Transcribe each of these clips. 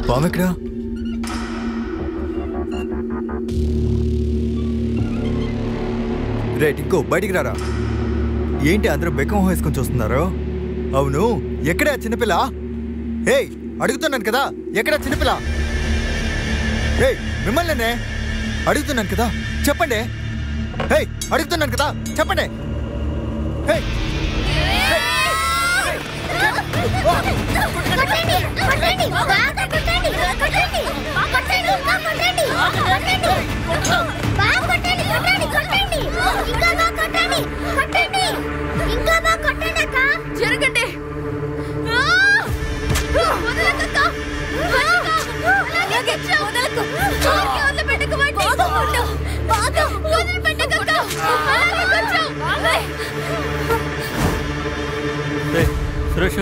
పాము ఎక్కడ? రే టింకు, బయటికి రారా. ఏంటి అందరూ బెక్కం వేసుకొని చూస్తున్నారు? అవును, ఎక్కడా చిన్నపిల్ల? హే, అడుగుతున్నాను కదా, ఎక్కడా చిన్నపిల్ల? హే, మిమ్మల్నే అడుగుతున్నాను కదా, చెప్పండి. హే, అడుగుతున్నాను కదా, చెప్పండి. హే జరగండి. సురేష్,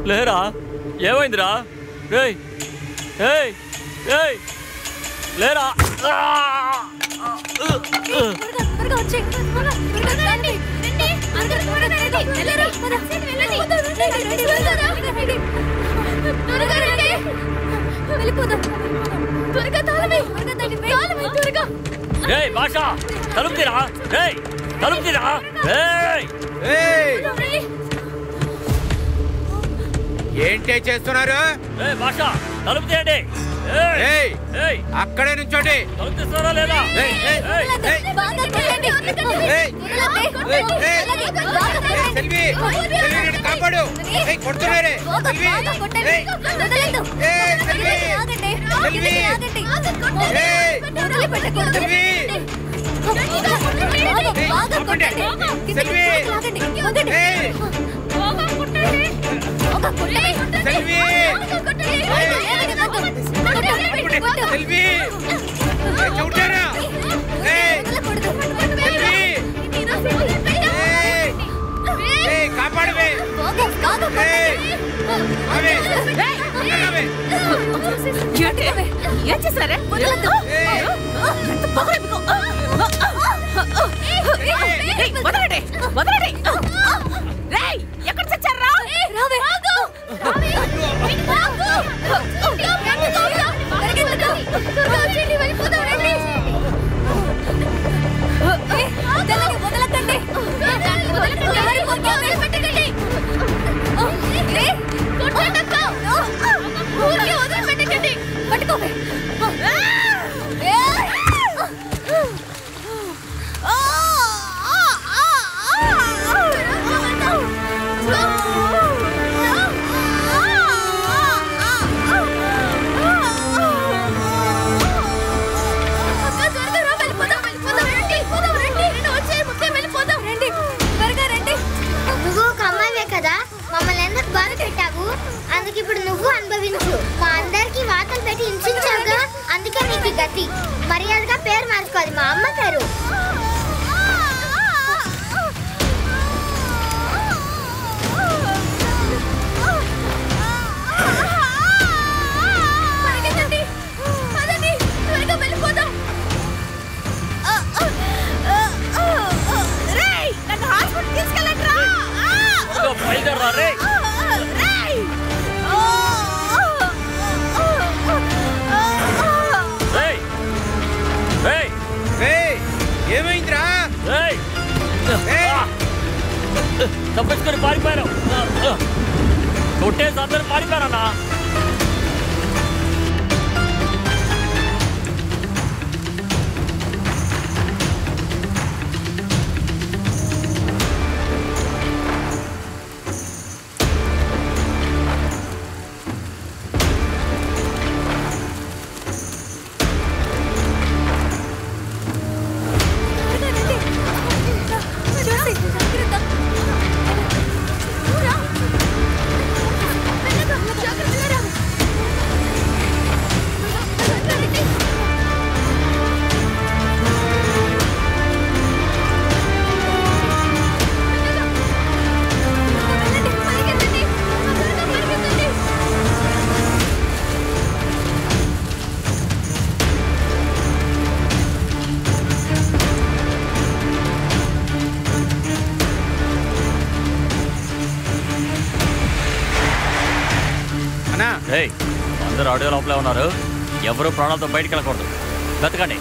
లేరా? ఏమైందిరా? లేరా? భాష తలుపుతీరా? తలుపుతీరా? ఏంటే చేస్తున్నారు? భాష తలుపు తీయండి. అక్కడే నుంచోండి. తలుపు తీస్తున్నారా లేదా? కాపాడు, కొడుతున్నారే. కాపాడవే. ఏం చేశారే? ఎక్కడ చచ్చారా? ఇప్పుడు నువ్వు అనుభవించు. మా అందరికి వాతలు పెట్టి హింసించావుగా, అందుకే నీకు గతి. మర్యాదగా పేరు మార్చుకోవాలి, మా అమ్మ పేరు. ఏమైందిరా? తప్పించుకొని పారిపోయారు. కొట్టేసి అందరూ పారిపోయారన్నా. అందరూ ఆడియో లోపలే ఉన్నారు. ఎవరు ప్రాణాలతో బయటికి వెళ్ళకూడదు. వెతకండి.